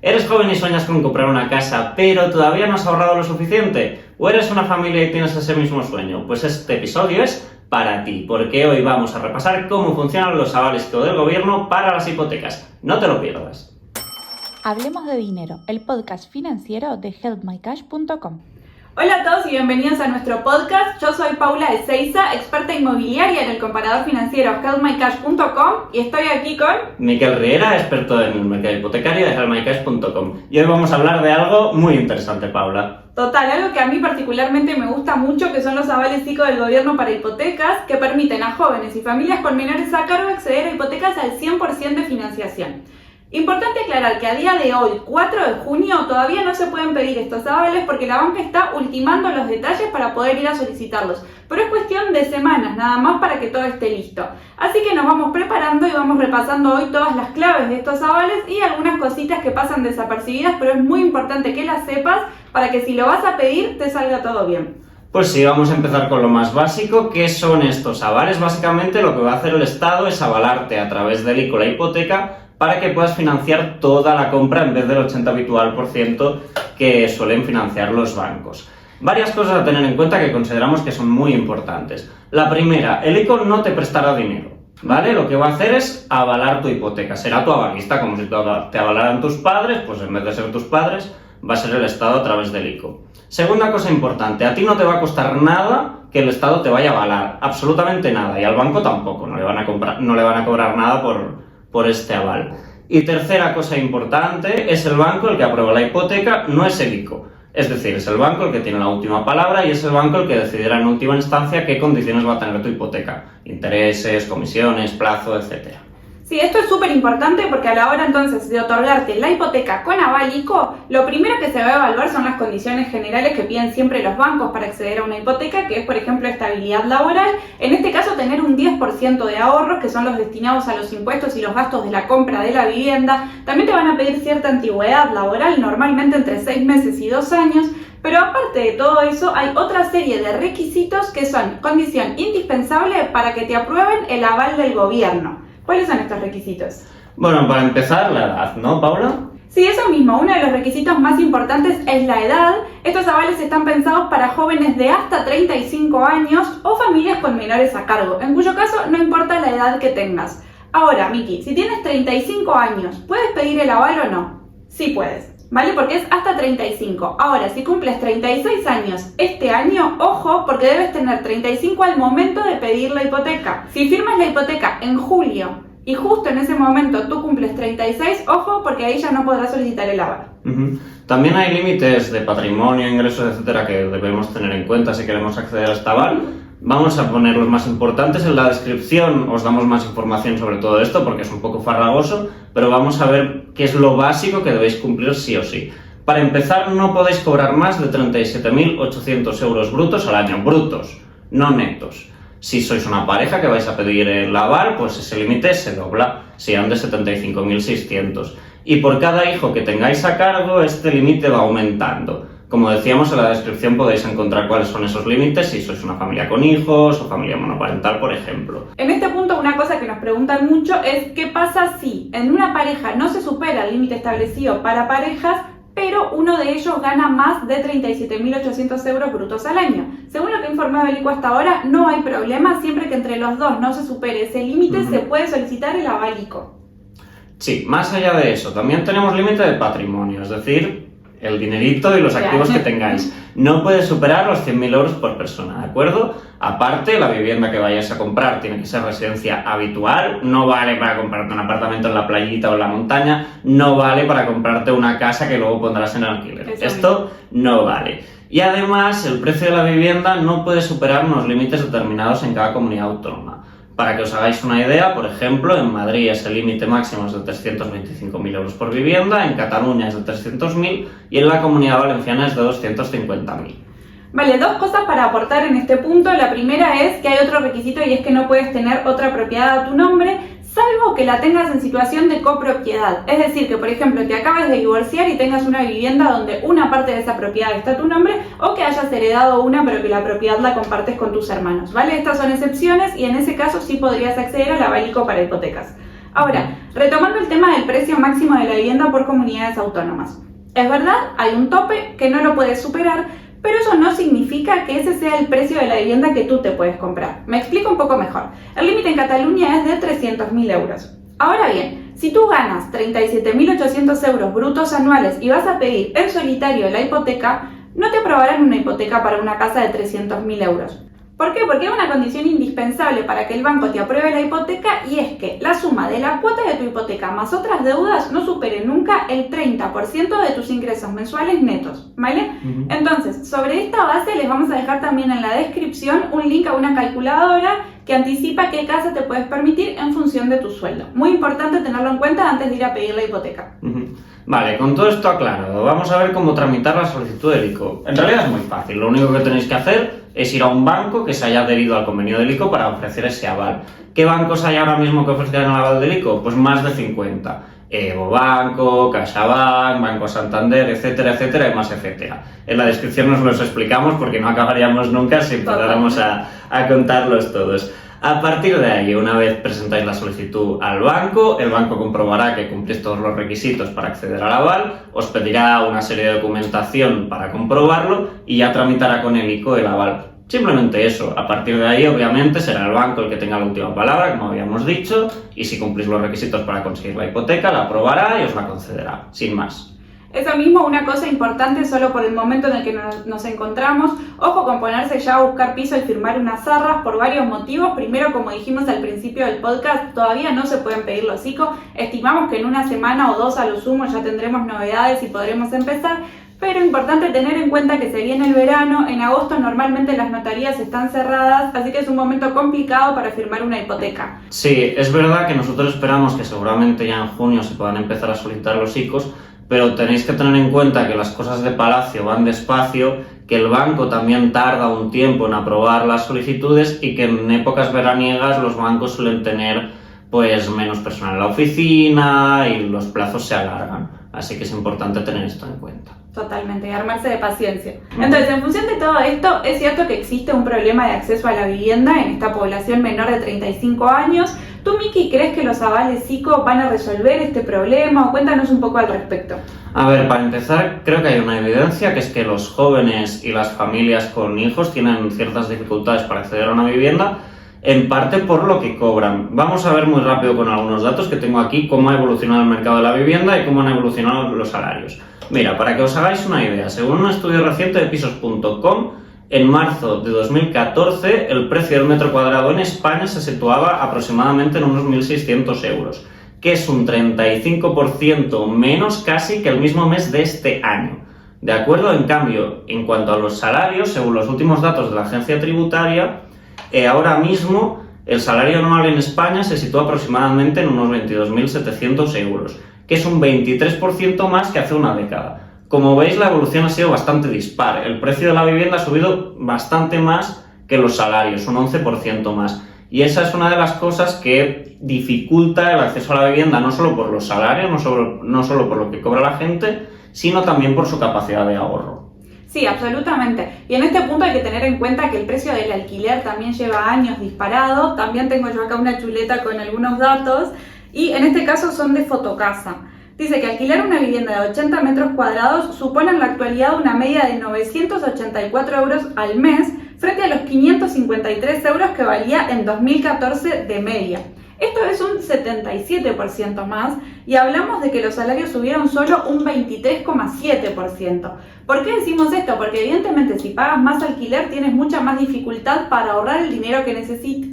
¿Eres joven y sueñas con comprar una casa, pero todavía no has ahorrado lo suficiente? ¿O eres una familia y tienes ese mismo sueño? Pues este episodio es para ti, porque hoy vamos a repasar cómo funcionan los avales del gobierno para las hipotecas. No te lo pierdas. Hablemos de dinero, el podcast financiero de helpmycash.com. Hola a todos y bienvenidos a nuestro podcast. Yo soy Paula Ezeiza, experta inmobiliaria en el comparador financiero helpmycash.com y estoy aquí con Miquel Riera, experto en el mercado hipotecario de helpmycash.com. Y hoy vamos a hablar de algo muy interesante, Paula. Total, algo que a mí particularmente me gusta mucho, que son los avales ICO del gobierno para hipotecas, que permiten a jóvenes y familias con menores a cargo acceder a hipotecas al 100% de financiación. Importante aclarar que a día de hoy, 4 de junio, todavía no se pueden pedir estos avales porque la banca está ultimando los detalles para poder ir a solicitarlos. Pero es cuestión de semanas nada más para que todo esté listo. Así que nos vamos preparando y vamos repasando hoy todas las claves de estos avales y algunas cositas que pasan desapercibidas, pero es muy importante que las sepas para que si lo vas a pedir te salga todo bien. Pues sí, vamos a empezar con lo más básico. ¿Qué son estos avales? Básicamente lo que va a hacer el Estado es avalarte a través del ICO la hipoteca para que puedas financiar toda la compra en vez del 80% habitual que suelen financiar los bancos. Varias cosas a tener en cuenta que consideramos que son muy importantes. La primera, el ICO no te prestará dinero, ¿vale? Lo que va a hacer es avalar tu hipoteca. Será tu avalista, como si te avalaran tus padres, pues en vez de ser tus padres, va a ser el Estado a través del ICO. Segunda cosa importante, a ti no te va a costar nada que el Estado te vaya a avalar, absolutamente nada, y al banco tampoco, no le van a cobrar nada por este aval. Y tercera cosa importante, es el banco el que aprueba la hipoteca, no es el ICO. Es decir, es el banco el que tiene la última palabra y es el banco el que decidirá en última instancia qué condiciones va a tener tu hipoteca. Intereses, comisiones, plazo, etc. Sí, esto es súper importante porque a la hora entonces de otorgarte la hipoteca con aval ICO, lo primero que se va a evaluar son las condiciones generales que piden siempre los bancos para acceder a una hipoteca, que es por ejemplo estabilidad laboral, en este caso tener un 10% de ahorros que son los destinados a los impuestos y los gastos de la compra de la vivienda. También te van a pedir cierta antigüedad laboral, normalmente entre 6 meses y 2 años, pero aparte de todo eso hay otra serie de requisitos que son condición indispensable para que te aprueben el aval del gobierno. ¿Cuáles son estos requisitos? Bueno, para empezar, la edad, ¿no, Paula? Sí, eso mismo. Uno de los requisitos más importantes es la edad. Estos avales están pensados para jóvenes de hasta 35 años o familias con menores a cargo, en cuyo caso no importa la edad que tengas. Ahora, Miki, si tienes 35 años, ¿puedes pedir el aval o no? Sí puedes, ¿vale? Porque es hasta 35. Ahora, si cumples 36 años este año, ojo, porque debes tener 35 al momento de pedir la hipoteca. Si firmas la hipoteca en julio y justo en ese momento tú cumples 36, ojo, porque ahí ya no podrás solicitar el aval. También hay límites de patrimonio, ingresos, etcétera, que debemos tener en cuenta si queremos acceder a este aval. Vamos a poner los más importantes en la descripción, os damos más información sobre todo esto porque es un poco farragoso, pero vamos a ver qué es lo básico que debéis cumplir sí o sí. Para empezar, no podéis cobrar más de 37.800 euros brutos al año, brutos, no netos. Si sois una pareja que vais a pedir el aval, pues ese límite se dobla, sean de 75.600. Y por cada hijo que tengáis a cargo, este límite va aumentando. Como decíamos, en la descripción podéis encontrar cuáles son esos límites si sois una familia con hijos o familia monoparental, por ejemplo. En este punto, una cosa que nos preguntan mucho es ¿qué pasa si en una pareja no se supera el límite establecido para parejas, pero uno de ellos gana más de 37.800 euros brutos al año? Según lo que ha informado el ICO hasta ahora, no hay problema, siempre que entre los dos no se supere ese límite, se puede solicitar el aval ICO. Sí, más allá de eso, también tenemos límite de patrimonio, es decir, el dinerito y los activos que tengáis. No puede superar los 100.000 euros por persona, ¿de acuerdo? Aparte, la vivienda que vayáis a comprar tiene que ser residencia habitual, no vale para comprarte un apartamento en la playita o en la montaña, no vale para comprarte una casa que luego pondrás en alquiler. Esto no vale. Y además, el precio de la vivienda no puede superar unos límites determinados en cada comunidad autónoma. Para que os hagáis una idea, por ejemplo, en Madrid es el límite máximo es de 325.000 euros por vivienda, en Cataluña es de 300.000 y en la Comunidad Valenciana es de 250.000. Vale, dos cosas para aportar en este punto. La primera es que hay otro requisito y es que no puedes tener otra propiedad a tu nombre, salvo que la tengas en situación de copropiedad. Es decir, que por ejemplo te acabes de divorciar y tengas una vivienda donde una parte de esa propiedad está a tu nombre, o que hayas heredado una pero que la propiedad la compartes con tus hermanos, ¿vale? Estas son excepciones y en ese caso sí podrías acceder al aval ICO para hipotecas. Ahora, retomando el tema del precio máximo de la vivienda por comunidades autónomas. Es verdad, hay un tope que no lo puedes superar, pero eso no significa que ese sea el precio de la vivienda que tú te puedes comprar. Me explico un poco mejor. El límite en Cataluña es de 300.000 euros. Ahora bien, si tú ganas 37.800 euros brutos anuales y vas a pedir en solitario la hipoteca, no te aprobarán una hipoteca para una casa de 300.000 euros. ¿Por qué? Porque hay una condición indispensable para que el banco te apruebe la hipoteca y es que la suma de la cuota de tu hipoteca más otras deudas no supere nunca el 30% de tus ingresos mensuales netos, ¿vale? Entonces, sobre esta base les vamos a dejar también en la descripción un link a una calculadora que anticipa qué casa te puedes permitir en función de tu sueldo. Muy importante tenerlo en cuenta antes de ir a pedir la hipoteca. Vale, con todo esto aclarado, vamos a ver cómo tramitar la solicitud del ICO. En realidad es muy fácil, lo único que tenéis que hacer es ir a un banco que se haya adherido al convenio del ICO para ofrecer ese aval. ¿Qué bancos hay ahora mismo que ofrecen el aval del ICO? Pues más de 50. Evo Banco, CaixaBank, Banco Santander, etcétera, etcétera, y más etcétera. En la descripción nos los explicamos porque no acabaríamos nunca si empezáramos a contarlos todos. A partir de ahí, una vez presentáis la solicitud al banco, el banco comprobará que cumplís todos los requisitos para acceder al aval, os pedirá una serie de documentación para comprobarlo y ya tramitará con el ICO el aval. Simplemente eso. A partir de ahí, obviamente, será el banco el que tenga la última palabra, como habíamos dicho, y si cumplís los requisitos para conseguir la hipoteca, la aprobará y os la concederá, sin más. Eso mismo, una cosa importante solo por el momento en el que nos encontramos, ojo con ponerse ya a buscar piso y firmar unas arras por varios motivos. Primero, como dijimos al principio del podcast, todavía no se pueden pedir los ICO, estimamos que en una semana o dos a lo sumo ya tendremos novedades y podremos empezar, pero importante tener en cuenta que se viene el verano, en agosto normalmente las notarías están cerradas, así que es un momento complicado para firmar una hipoteca. Sí, es verdad que nosotros esperamos que seguramente ya en junio se puedan empezar a solicitar los ICOs, pero tenéis que tener en cuenta que las cosas de Palacio van despacio, que el banco también tarda un tiempo en aprobar las solicitudes y que en épocas veraniegas los bancos suelen tener pues menos personal en la oficina y los plazos se alargan. Así que es importante tener esto en cuenta. Totalmente, y armarse de paciencia. Entonces, en función de todo esto, es cierto que existe un problema de acceso a la vivienda en esta población menor de 35 años. ¿Tú, Miki, crees que los avales ICO van a resolver este problema? O cuéntanos un poco al respecto. A ver, para empezar, creo que hay una evidencia, que es que los jóvenes y las familias con hijos tienen ciertas dificultades para acceder a una vivienda, en parte por lo que cobran. Vamos a ver muy rápido con algunos datos que tengo aquí cómo ha evolucionado el mercado de la vivienda y cómo han evolucionado los salarios. Mira, para que os hagáis una idea, según un estudio reciente de pisos.com, en marzo de 2014 el precio del metro cuadrado en España se situaba aproximadamente en unos 1.600 euros, que es un 35% menos casi que el mismo mes de este año. ¿De acuerdo? En cambio, en cuanto a los salarios, según los últimos datos de la agencia tributaria, ahora mismo el salario anual en España se sitúa aproximadamente en unos 22.700 euros, que es un 23% más que hace una década. Como veis, la evolución ha sido bastante dispar. El precio de la vivienda ha subido bastante más que los salarios, un 11% más. Y esa es una de las cosas que dificulta el acceso a la vivienda, no solo por los salarios, no solo por lo que cobra la gente, sino también por su capacidad de ahorro. Sí, absolutamente. Y en este punto hay que tener en cuenta que el precio del alquiler también lleva años disparado. También tengo yo acá una chuleta con algunos datos y en este caso son de Fotocasa. Dice que alquilar una vivienda de 80 metros cuadrados supone en la actualidad una media de 984 euros al mes frente a los 553 euros que valía en 2014 de media. Esto es un 77% más y hablamos de que los salarios subieron solo un 23,7%. ¿Por qué decimos esto? Porque evidentemente si pagas más alquiler tienes mucha más dificultad para ahorrar el dinero que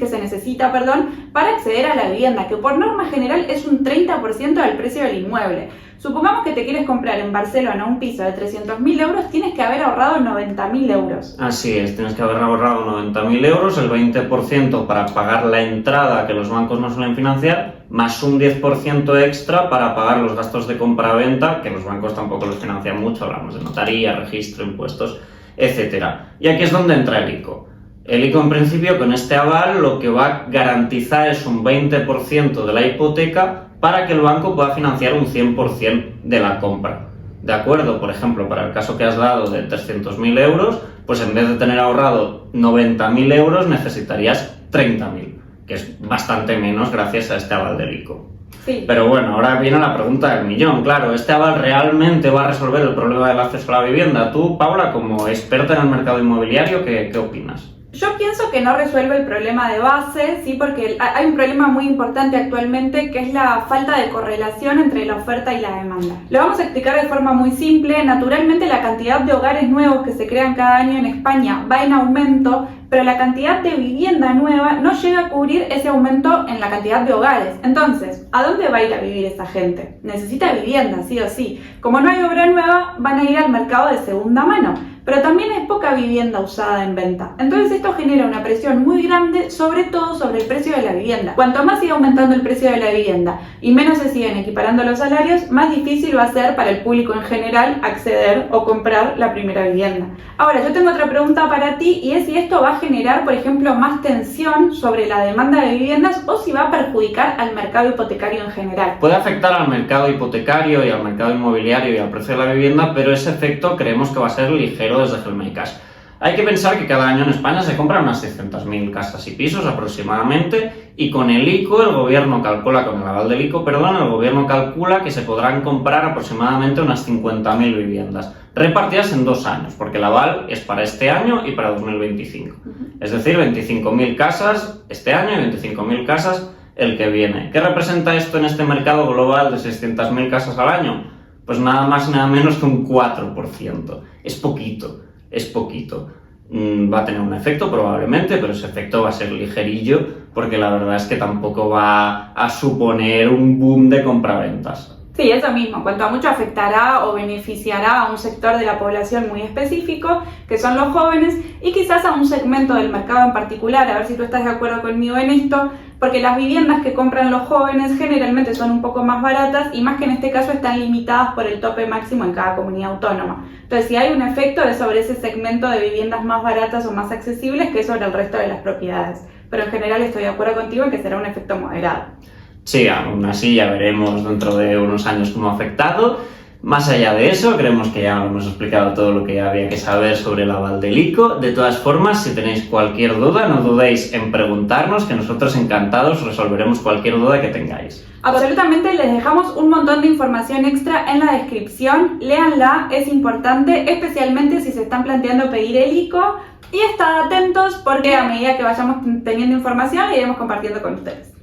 se necesita para acceder a la vivienda, que por norma general es un 30% del precio del inmueble. Supongamos que te quieres comprar en Barcelona un piso de 300.000 euros, tienes que haber ahorrado 90.000 euros. Así es, tienes que haber ahorrado 90.000 euros, el 20% para pagar la entrada que los bancos no suelen financiar, más un 10% extra para pagar los gastos de compra-venta, que los bancos tampoco los financian mucho, hablamos de notaría, registro, impuestos, etc. Y aquí es donde entra el ICO. El ICO, en principio, con este aval, lo que va a garantizar es un 20% de la hipoteca para que el banco pueda financiar un 100% de la compra. ¿De acuerdo? Por ejemplo, para el caso que has dado de 300.000 euros, pues en vez de tener ahorrado 90.000 euros, necesitarías 30.000, que es bastante menos gracias a este aval del ICO. Sí. Pero bueno, ahora viene la pregunta del millón. Claro, ¿este aval realmente va a resolver el problema del acceso a la vivienda? Tú, Paula, como experta en el mercado inmobiliario, ¿qué opinas? Yo pienso que no resuelve el problema de base, ¿sí? Porque hay un problema muy importante actualmente que es la falta de correlación entre la oferta y la demanda. Lo vamos a explicar de forma muy simple. Naturalmente la cantidad de hogares nuevos que se crean cada año en España va en aumento, pero la cantidad de vivienda nueva no llega a cubrir ese aumento en la cantidad de hogares. Entonces, ¿a dónde va a ir a vivir esa gente? Necesita vivienda, sí o sí. Como no hay obra nueva, van a ir al mercado de segunda mano. Pero también hay poca vivienda usada en venta. Entonces esto genera una presión muy grande, sobre todo sobre el precio de la vivienda. Cuanto más siga aumentando el precio de la vivienda y menos se siguen equiparando los salarios, más difícil va a ser para el público en general acceder o comprar la primera vivienda. Ahora, yo tengo otra pregunta para ti y es si esto va a generar, por ejemplo, más tensión sobre la demanda de viviendas o si va a perjudicar al mercado hipotecario en general. Puede afectar al mercado hipotecario y al mercado inmobiliario y al precio de la vivienda, pero ese efecto creemos que va a ser ligero desde Help My Cash. Hay que pensar que cada año en España se compran unas 600.000 casas y pisos aproximadamente, y con el ICO, el gobierno calcula, con el aval del ICO, el gobierno calcula que se podrán comprar aproximadamente unas 50.000 viviendas, repartidas en 2 años, porque el aval es para este año y para 2025. Es decir, 25.000 casas este año y 25.000 casas el que viene. ¿Qué representa esto en este mercado global de 600.000 casas al año? Pues nada más y nada menos que un 4%. Es poquito. Va a tener un efecto probablemente, pero ese efecto va a ser ligerillo porque la verdad es que tampoco va a suponer un boom de compraventas. Sí, eso mismo, cuanto a mucho afectará o beneficiará a un sector de la población muy específico, que son los jóvenes, y quizás a un segmento del mercado en particular, a ver si tú estás de acuerdo conmigo en esto, porque las viviendas que compran los jóvenes generalmente son un poco más baratas y más que en este caso están limitadas por el tope máximo en cada comunidad autónoma. Entonces, si hay un efecto es sobre ese segmento de viviendas más baratas o más accesibles que sobre el resto de las propiedades. Pero en general estoy de acuerdo contigo en que será un efecto moderado. Sí, aún así ya veremos dentro de unos años cómo ha afectado. Más allá de eso, creemos que ya hemos explicado todo lo que había que saber sobre el aval del ICO. De todas formas, si tenéis cualquier duda, no dudéis en preguntarnos, que nosotros encantados resolveremos cualquier duda que tengáis. Absolutamente, les dejamos un montón de información extra en la descripción. Léanla, es importante, especialmente si se están planteando pedir el ICO. Y estad atentos porque a medida que vayamos teniendo información, iremos compartiendo con ustedes.